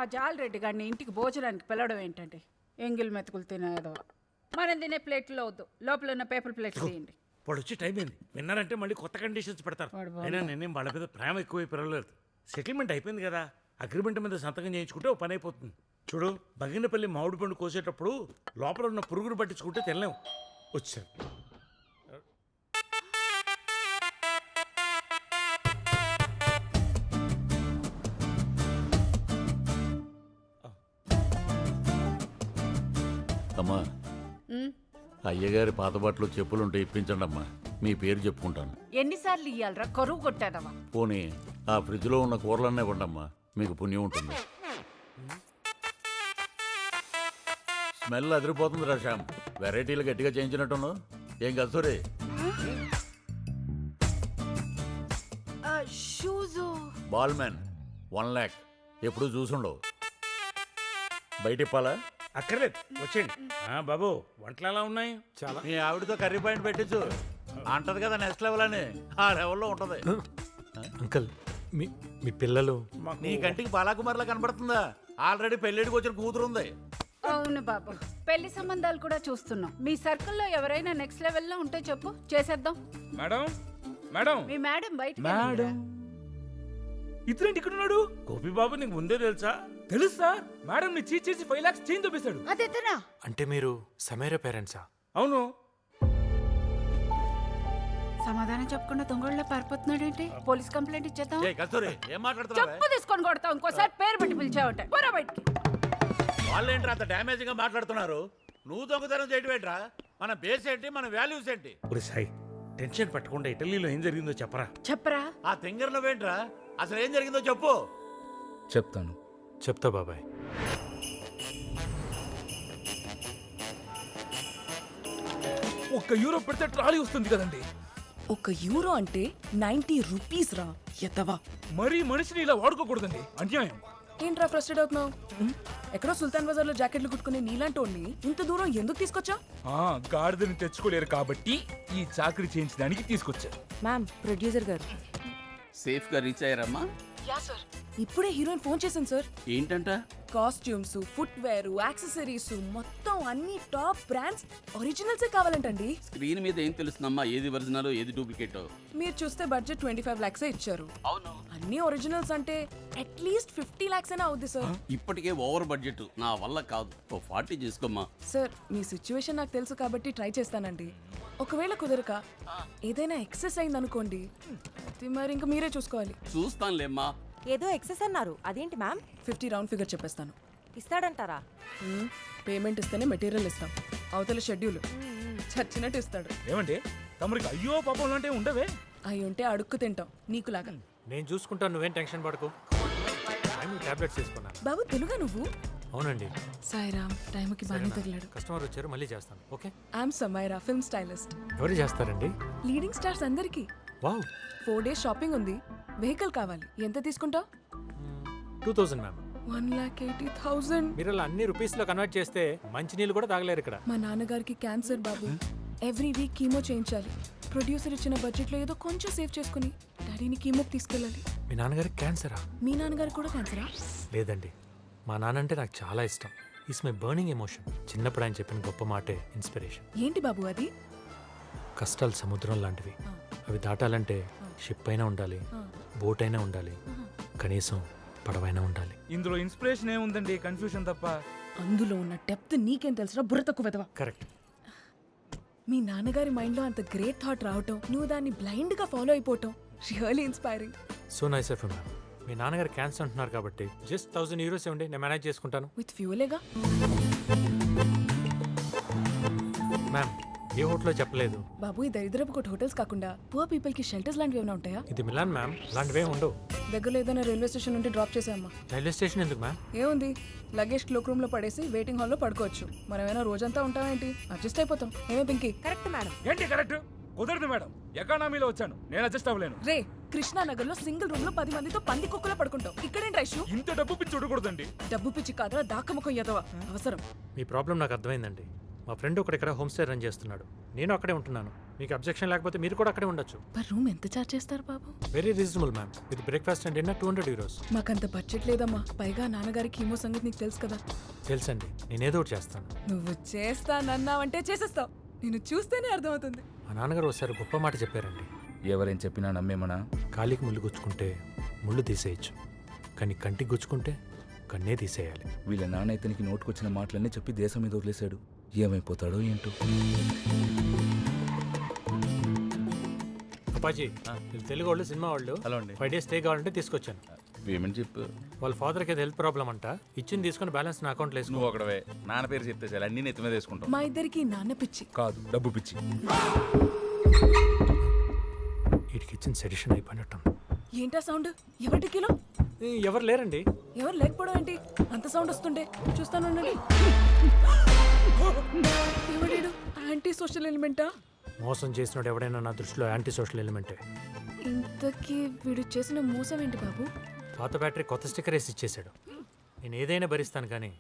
ఆ జాలరెడ్డి గారిని ఇంటికి భోజనానికి పిలవడం ఏంటంటే ఎంగిల్ మెతుకులు తినేదో. మనం తినే ప్లేట్లో వద్దు, లోపల ఉన్న పేపర్ ప్లేట్లు తీయండి. వాడు వచ్చి టైం అయింది. విన్నారంటే మళ్ళీ కొత్త కండిషన్స్ పెడతారు. అయినా నేనేం వాళ్ళ మీద ప్రేమ ఎక్కువ పిలవలేదు. సెటిల్మెంట్ అయిపోయింది కదా, అగ్రిమెంట్ మీద సంతకం చేయించుకుంటే ఓ పని అయిపోతుంది. చూడు, బగినపల్లి మామిడి పండు కోసేటప్పుడు లోపల ఉన్న పురుగును పట్టించుకుంటే తినలేము. వచ్చాను. అమ్మా, అయ్యగారి పాత బట్టలు చెప్పులుంటే ఇప్పించండి అమ్మా, మీ పేరు చెప్పుకుంటాను. ఎన్నిసార్లు ఇయ్యాలరా, కరువు కొట్టాదవా? పోనీ ఆ ఫ్రిడ్జ్లో ఉన్న కూరలన్నీ ఇవ్వండమ్మా, మీకు పుణ్యం ఉంటుంది. స్మెల్ అదిరిపోతుంది రా శ్యామ్, వెరైటీలు గట్టిగా చేయించినట్టును. ఏం కస్తూరి? బాల్ మ్యాన్ 1 lakh ఎప్పుడు చూసుండవు. బయట ఇప్పాలా? అక్కర్లేదు, వచ్చేయండి. బాబు, వంటలు ఎలా ఉన్నాయి? చాలా. మీ ఆవిడతో కర్రీ పాయింట్ పెట్టించు, అంటది కదా నెక్స్ట్ లెవెల్ అని. ఆ లెవెల్లో ఉంటది. అంకల్, మీ పిల్లలు? నీ కంటికి బాలాకుమార్లా కనబడుతుందా? ఆల్రెడీ పెళ్లిడికి వచ్చిన కూతురుంది. అవును బాబు, పెళ్లి సంబంధాలు కూడా చూస్తున్నాం. మీ సర్కిల్లో ఎవరైనా నెక్స్ట్ లెవెల్లో ఉంటే చెప్పు, చేసేద్దాం. మేడం, మేడం, మీ మేడం బయట. మేడం, ఇతరేంటి ఇక్కడ ఉన్నాడు? గోపి బాబు, నీకు ముందే తెలుసా? తెలుసు సార్, మేడం ని చీట్ చేసి 5 lakhs చేంజ్ చూపిస్తాడు. అదేతనా? అంటే మీరు సమీర పేరెంట్సా? అవును. సమాధానం చెప్పకుండా దొంగళ్ళ పారిపోతున్నాడేంటి? పోలీస్ కంప్లైంట్ ఇచ్చేద్దాం. కస్తూరి, ఏం మాట్లాడుతున్నావు? చెప్పు తీసుకొని కొడతాం. ఇంకోసారి పేరు పెట్టి పిలిచావుంటే పోరా బయటికి. వాళ్ళేంట్రా అంత డ్యామేజ్ గా మాట్లాడుతున్నారు? నువ్వు దొంగతనం చేయడం ఏంట్రా? మన బేస్ ఏంటి, మన వాల్యూస్ ఏంటి? ఒరే సాయి, టెన్షన్ పట్టకుండా ఇటలీలో ఏం జరిగిందో చెప్పరా. చెప్పరా. ఆ తింగర్ నువ్వేంట్రా? అసలు ఏం జరిగిందో చెప్పు. చెప్తాను. చెప్తా బాబాయ్. €1 పెడితే ట్రాలీ వస్తుంది కదండి. €1 అంటే 90 రూపీస్ రా ఎత్తవా. మరీ మనిషిని ఇలా వాడుకోకూడదండి, అన్యాయం. ఏంట్రా ఫ్రస్ట్రేట్ అవుతున్నావు? ఎక్కడో సుల్తాన్ బజార్ లో జాకెట్లు కుట్టుకునే నీలాంటి ఇంత దూరం ఎందుకు తీసుకొచ్చా? గాడిదని తెచ్చుకోలేరు కాబట్టి ఈ చాకరీ చేయించడానికి తీసుకొచ్చా. మ్యామ్, ప్రొడ్యూసర్ గారు. సేఫ్ గా రీచ్ అయ్యారమ్మా? యా సార్, ఇప్పుడే హీరోయిన్ ఫోన్ చేశాను సార్. ఏంటంట? కాస్ట్యూమ్స్, ఫుట్ వేర్, యాక్సెసరీస్ మొత్తం అన్ని టాప్ బ్రాండ్స్ ఒరిజినల్స్ కావాలంటండి. స్క్రీన్ మీద ఏం తెలుస్తుందమ్మా, ఏది ఒరిజినల్ ఏది డూప్లికేట్? మీరు చూస్తే బడ్జెట్ 25 lakhs ఇచ్చారు. అవును, అన్ని ఒరిజినల్స్ అంటే అట్లీస్ట్ 50 lakhs అయినా అవుద్ది సార్. ఇప్పటికే ఓవర్ బడ్జెట్, నా వల్ల కాదు. 40 చేసుకోమ్మా. సార్, మీ సిచ్యువేషన్ నాకు తెలుసు కాబట్టి ట్రై చేస్తానండి. ఒకవేళ కుదరక ఏదైనా ఎక్సెస్ అయింది అనుకోండి, అది మరి ఇంకా మీరే చూసుకోవాలి. చూస్తానులేమ్మా. ఏదో ఎక్సెస్ అన్నారు, అదేంటి మ్యామ్? 50 రౌండ్ ఫిగర్ చెప్పేస్తాను. ఇస్తాడంటారా? పేమెంట్ ఇస్తేనే మెటీరియల్ ఇస్తాం. అవతల షెడ్యూల్ చచ్చినట్టు ఇస్తాడు. ఏమంటే తమరికి అయ్యో పాపం అంటే ఉండవే? అవి ఉంటే అడుక్కు తింటాం నీకులాగా. నేను చూసుకుంటాను, నువ్వేం టెన్షన్ పడకు. టాబ్లెట్స్ తీసుకున్నా. బాబు, తెలుగా నువ్వు? అవునండి. సాయిరామ్, టైంకి బాగానే తగిలాడు. కస్టమర్ వచ్చారు, మళ్ళీ చేస్తాను. Okay. I'm Samaira, film stylist. ఎవరు చేస్తారండి? లీడింగ్ స్టార్స్ అందరికి. వావ్. 4 days షాపింగ్ ఉంది. వెహికల్ కావాలి. ఎంత తీసుకుంటావు? 2000 మ్యామ్. 1,80,000. మీరు అలా అన్ని రూపీస్ లో కన్వర్ట్ చేస్తే మంచి నీళ్ళు కూడా తాగలేరు ఇక్కడ. మా నాన్నగారికి క్యాన్సర్ బాబు. ఎవ్రీ వీక్ కీమో చేయించాలి. ప్రొడ్యూసర్ ఇచ్చిన బడ్జెట్ లో ఏదో కొంచెం సేవ్ చేసుకుని డాడీని కీమోకి తీసుకెళ్ళాలి. మీ నాన్నగారికి క్యాన్సరా? మీ నాన్నగారికి కూడా క్యాన్సరా? లేదండి, మా నాన్న అంటే నాకు చాలా ఇష్టం. It's my burning emotion. చిన్నప్పుడు ఆయన చెప్పిన గొప్ప మాటే ఇన్స్పిరేషన్. ఏంటి బాబు అది? కష్టాలు సముద్రం లాంటివి. అవి దాటాలంటే షిప్ అయినా ఉండాలి, బోట్ అయినా ఉండాలి, కనీసం పడవైనా ఉండాలి. ఇందులో ఇన్స్పిరేషన్ ఏముందండి, కన్ఫ్యూషన్ తప్ప. అందులో ఉన్న డెప్త్ నీకేం తెలుసురా, బుర్ర తక్కువ వెదవా. కరెక్ట్. మీ నాన్నగారి మైండ్ లో అంత గ్రేట్ థాట్ రావటం, నువ్వు దాన్ని బ్లైండ్ గా ఫాలో అయిపోవటం really inspiring. So nice of you ma'am. మీ నాన్నగారు క్యాన్సర్ అంటున్నారు కాబట్టి జస్ట్ €1000 ఇవ్వండి, నేను మేనేజ్ చేసుకుంటాను. విత్ ఫ్యూలేగా. మ్యామ్, ఏ హోటల్లో చెప్పలేదు. బాబు, ఈ దరిద్రపు కొట్టు హోటల్స్ కాకుండా పువర్ పీపుల్ కి షెల్టర్స్ లాంటివి ఏమైనా ఉంటాయా? ఇది మిలాన్ మ్యామ్, లాంటివే ఉండవు. దగ్గరలో ఏదైనా రైల్వే స్టేషన్ ఉంటే డ్రాప్ చేసామ్మా. రైల్వే స్టేషన్ ఎందుకు మ్యామ్? ఏముంది, లగేజ్ క్లోక్ రూమ్ లో పడేసి వెయిటింగ్ హాల్ లో పడుకోవచ్చు. మనం ఏమైనా రోజంతా ఉంటామేంటి, అడ్జస్ట్ అయిపోతాం. ఏమే పింకీ? Correct madam. ఏంటి కరెక్ట్? కుదరదు మేడం, ఎకానమీలో వచ్చాను, నేను అడ్జస్ట్ అవ్వలేను. రే, కృష్ణానగర్ లో సింగిల్ రూమ్ లో 10 మందితో పంది కుక్కలో పడుకుంటాం. ఇక్కడేంటి రైషు? ఇంత డబ్బు పిచ్చి చూడకూడదండి. డబ్బు పిచ్చి కాదా, దాకముఖం ఎదవా అవసరం. మీ ప్రాబ్లం నాకు అర్థమైందండి. మా ఫ్రెండ్ ఒకటి ఇక్కడ హోమ్ స్టే రన్ చేస్తున్నాడు, నేను అక్కడే ఉంటున్నాను. మీకు అబ్జెక్షన్ లేకపోతే మీరు కూడా అక్కడే ఉండొచ్చు. పర్ రూమ్ ఎంత చార్జ్ చేస్తారు బాబు? Very reasonable ma'am. With breakfast and dinner 200 euros. మాకంత బడ్జెట్ లేదమ్మా. పైగా నాన్నగారికి కీమో సంగతి నీకు తెలుసు కదా. తెలుసండి, నేనేదో ఒకటి చేస్తాను. నువ్వు చేస్తానన్నావంటే చేసేస్తావు. నేను చూస్తేనే అర్థమవుతుంది. మా నాన్నగారు ఒకసారి గొప్ప మాట చెప్పారండి. ఎవరేం చెప్పినా నమ్మేమనా? కాలికి ముళ్ళు గుచ్చుకుంటే ముళ్ళు తీసేయచ్చు, కానీ కంటికి గుచ్చుకుంటే కన్నే తీసేయాలి. వీళ్ళ నాన్న ఇతనికి నోటుకొచ్చిన మాటలన్నీ చెప్పి దేశం మీద వదిలేశాడు. ఏమైపోతాడో ఏంటో. అప్పాజీ, వీళ్ళు తెలుగు వాళ్ళు, సినిమా వాళ్ళు. హలో అండి. 5 days స్టే కావాలంటే తీసుకొచ్చాను. పేమెంట్ చెప్పు. వాళ్ళ ఫాదర్కి ఏదో హెల్త్ ప్రాబ్లం అంట. ఇచ్చింది తీసుకుని బ్యాలెన్స్ నా అకౌంట్లో వేసుకో. నువ్వు ఒకడవే నాన్న పేరు చెప్తే చాలు అన్ని నెత్తి మీద వేసుకుంటాం. మా ఇద్దరికి నాన్న పిచ్చి. కాదు, డబ్బు పిచ్చి. వీటికి ఇచ్చిన సెడిషన్ అయిపోయినట్టుంది. ఏంటా సౌండ్? ఎవరి కిలో? ఎవరు లేరండి. ఎవరు లేకపోవడం ఏంటి? అంత సౌండ్ వస్తుండే చూస్తాను. ఎవడేడు? యాంటీ సోషల్ ఎలిమెంటా? మోసం చేసినోడు ఎవడైనా నా దృష్టిలో యాంటీ సోషల్ ఎలిమెంటే. ఇంతకీ వీడు చేసిన మోసం ఏంటి బాబు? పాత బ్యాటరీ కొత్త స్టిక్కర్ వేసి ఇచ్చేసాడు. నేను ఏదైనా భరిస్తాను కానీ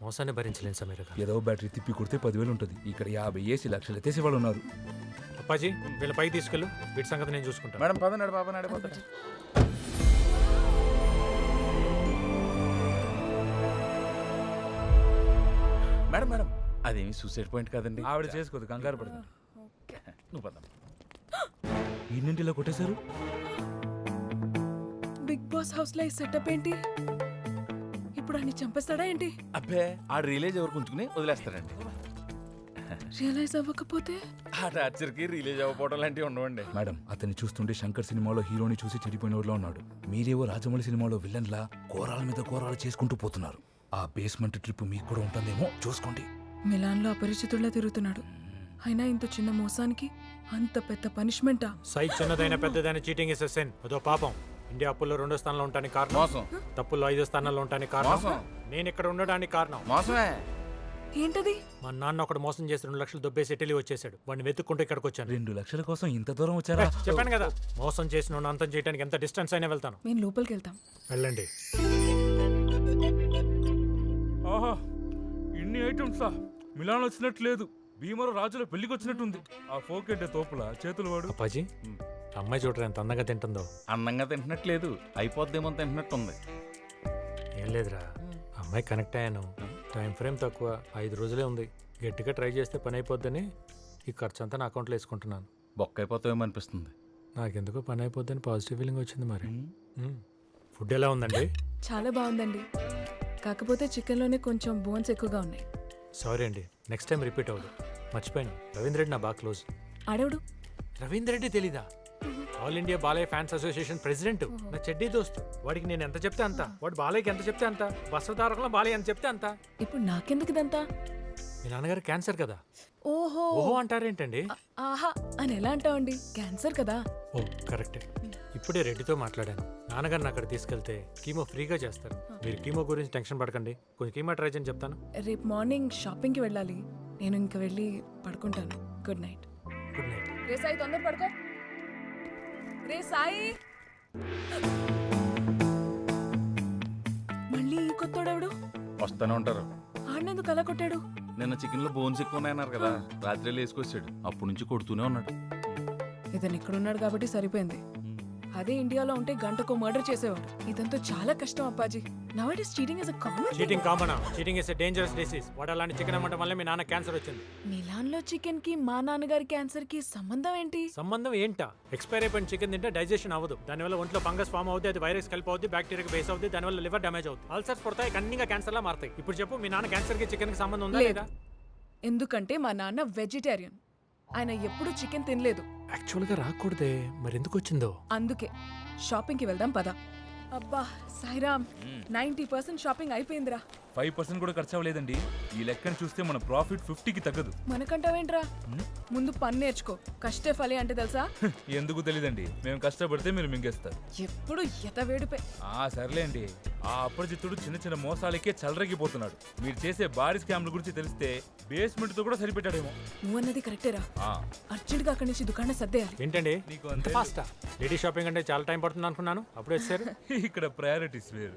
మోసాన్ని భరించలేను సమీర గారు. ఏదో బ్యాటరీ తిప్పి కొడితే 10,000 ఉంటుంది. ఇక్కడ 50 ఏసీ లక్షలు ఎత్తేసి వాళ్ళు ఉన్నారు. అప్పాజీ, వీళ్ళ పైకి తీసుకెళ్ళు. వీటి సంగతి నేను చూసుకుంటాను. మేడం పదనాడు బాబా నాడు పోతా. మేడం మేడం అదేమి సూసైడ్ పాయింట్ కాదండి. ఆవిడ చేసుకోదు, కంగారు పడుతుంది. నువ్వు పద. ఈయన్నింటిలో కొట్టేశారు. బిగ్ బాస్ హౌస్ లో ఈ సెటప్ ఏంటి? ఇప్పుడు అన్ని చంపేస్తాడా ఏంటి? అబ్బే ఆ రిలేజ్ ఎవరు ఉంచుకుని వదిలేస్తారండి. రియలైజ్ అవ్వకపోతే? ఆ టార్చర్కి రిలీజ్ అవ్వకపోవడం లాంటివి ఉండవండి. మేడం, అతన్ని చూస్తుంటే శంకర్ సినిమాలో హీరోని చూసి చెడిపోయిన ఊర్లో ఉన్నాడు. మీరేవో రాజమౌళి సినిమాలో విలన్లా కోరాల మీద కోరాలు చేసుకుంటూ పోతున్నారు. ఆ బేస్మెంట్ ట్రిప్ మీకు కూడా ఉంటుందేమో చూసుకోండి. మిలాన్లో అపరిచితుల్లా తిరుగుతున్నాడు. అయినా ఇంత చిన్న మోసానికి అంత పెద్ద పనిష్మెంటా? సైజ్ చిన్నదైన పెద్దదైన చీటింగ్ ఇస్ సెన్. అదో పాపం. ఇండియా అప్పుల్లో 2వ స్థానంలో ఉండడానికి కారణం, మోసం. తప్పుల్లో 5వ స్థానంలో ఉండడానికి కారణం, మోసం. నేను ఇక్కడ ఉండడానికి కారణం మోసమే. ఏంటది? మా నాన్న ఒకడు మోసం చేసి 2 లక్షలు దొబ్బేసి ఇటలీ వచ్చేసాడు. వాడిని వెతుక్కుంటూ ఇక్కడికి వచ్చాను. 2 లక్షల కోసం ఇంత దూరం వచ్చారా? చెప్పాను కదా, మోసం చేసిన వాడిని అంతం చేయడానికి ఎంత డిస్టెన్స్ అయినా వెళ్తాను. మేము లోపలికి వెళ్తాం. వెళ్ళండి. ఆహా, ఇన్ని ఐటమ్సా? మిలాన్ వచ్చినట్టు లేదు, భీమరు రాజుల పెళ్లికి వచ్చినట్టుంది. ఆ ఫోకెట్ తోపుల చేతులు వాడు. అప్పాజీ, అమ్మాయి చూడరా ఎంత అందంగా తింటుందో. అందంగా తింటున్నట్లేదు, అయిపోద్దేమో తింటున్నట్టుంది. ఏం లేదురా, అమ్మాయి కనెక్ట్ అయ్యాను. టైం ఫ్రేమ్ తక్కువ, 5 రోజులే ఉంది. గట్టిగా ట్రై చేస్తే పని అయిపోద్దని ఈ ఖర్చు అంతా నా అకౌంట్లో వేసుకుంటున్నాను. బొక్క అయిపోతామేమో అనిపిస్తుంది. నాకెందుకో పని అయిపోద్దని పాజిటివ్ ఫీలింగ్ వచ్చింది. మరి ఫుడ్ ఎలా ఉందండి? చాలా బాగుందండి. కాకపోతే చికెన్లోనే కొంచెం బోన్స్ ఎక్కువగా ఉన్నాయి. సారీ అండి, నెక్స్ట్ టైం రిపీట్ అవ్వదు. మర్చిపోయాను, రవీంద్ర రెడ్డి నా బాగా క్లోజ్. ఆడవుడు? రవీంద్ర రెడ్డి తెలీదా? All India Balayya fans association president, నా చెడ్డీ దోస్తు. వాడికి నేను ఎంత చెప్తే అంత, వాడు బాలయ్యకి ఎంత చెప్తే అంత, వస్త్రధారకుల బాలయ్య ఎంత చెప్తే అంత. ఇప్పుడు నాకెందుకు ఇదంతా? మీ నాన్నగారు క్యాన్సర్ కదా. ఓహో ఓహో అంటారేంటండి? ఆహా అని ఎలా అంటావండి? క్యాన్సర్ కదా. ఓ కరెక్టే. ఇప్పుడే రెడ్డితో మాట్లాడాను. నాన్నగారిని అక్కడ తీసుకెళ్తే కీమో ఫ్రీగా చేస్తారు. మీరు కీమో గురించి టెన్షన్ పడకండి, కొంచెం కీమో ట్రై చేయని చెప్తాను. రేపు మార్నింగ్ షాపింగ్కి వెళ్ళాలి. నేను ఇంక వెళ్ళి పడుకుంటాను. Good night. Good night. రే సాయి, తొందర పడుకో. రే సాయి. మళ్ళీ ఈ కొత్తోడెవడు? వస్తూనే ఉంటారు. ఆడినందుకు అలా కొట్టాడు? నిన్న చికెన్ లో బోన్స్ ఎక్కువ ఉన్నాయన్నారు కదా, రాత్రి వేసుకొచ్చాడు. అప్పటి నుంచి కొడుతూనే ఉన్నాడు. ఇతను ఇక్కడ ఉన్నాడు కాబట్టి సరిపోయింది. అదే ఇండియాలో ఉంటే గంటకు మర్డర్ చేసేవాడు. ఇదంతా చాలా కష్టం అప్పాజీ. Nowadays cheating is a common. Cheating కామనా? Cheating is a dangerous disease. వాడు అలాంటి చికెన్ అమ్మటం వల్ల మీ నాన్న క్యాన్సర్ వచ్చింది. మిలాన్లో చికెన్ కి మా నాన్నగారి క్యాన్సర్ కి సంబంధం ఏంటి? సంబంధం ఏంటా? ఎక్స్పైర్ అయిపోయిన చికెన్ తింటే డైజెషన్ అవ్వదు. దానివల్ల ఒంట్లో ఫంగస్ ఫామ్ అవుతుంది, అది వైరస్ కలిపి అవుతుంది, బ్యాక్టీరియా బేస్ అవుతుంది, దానివల్ల లివర్ డ్యామేజ్ అవుతుంది, అల్సర్స్ పడతాయి, కన్నీగా క్యాన్సర్ లా మారుతాయి. ఇప్పుడు చెప్పు, మీ నాన్న క్యాన్సర్ కి చికెన్ కి సంబంధం ఉందా లేదా? ఎందుకంటే మా నాన్న వెజిటేరియన్. ఆయన ఎప్పుడూ చికెన్ తినలేదు. యాక్చువల్గా రాకూడదే, మరి ఎందుకు వచ్చిందో? అందుకే షాపింగ్కి వెళ్దాం పద. అబ్బా సాయిరామ్, 90% షాపింగ్ అయిపోయిందిరా. 5% కూడా ఖర్చు అవ్వలేదండి. ఈ లెక్కను చూస్తే మన ప్రాఫిట్ 50కి తగ్గదు. మనకంటావేంట్రా? ముందు పని నేర్చుకో. కష్టే ఫలి అంటే తెలుసా? ఎందుకు తెలీదండి, మేము కష్టపడితే మీరు మింగేస్తారు. ఎప్పుడు ఎతవేడిపే. సర్లేండి, ఆ అప్రజిత్తుడు చిన్న చిన్న మోసాలకే చలరగిపోతున్నాడు. మీరు చేసే భారీ స్కామ్ల గురించి తెలిస్తే బేస్మెంట్ తో కూడా సరిపెట్టాడేమో. నువ్వన్నది కరెక్టేరా. అర్జెంట్ గా అక్కడి నుంచి దుకాణం సర్దేయాలి. ఏంటండి నీకు అంతే. ఫాస్టా? లేడీ షాపింగ్ అంటే చాలా టైం పడుతుంది అనుకున్నాను, అప్పుడు వచ్చారు. ఇక్కడ ప్రయారిటీస్ వేరు.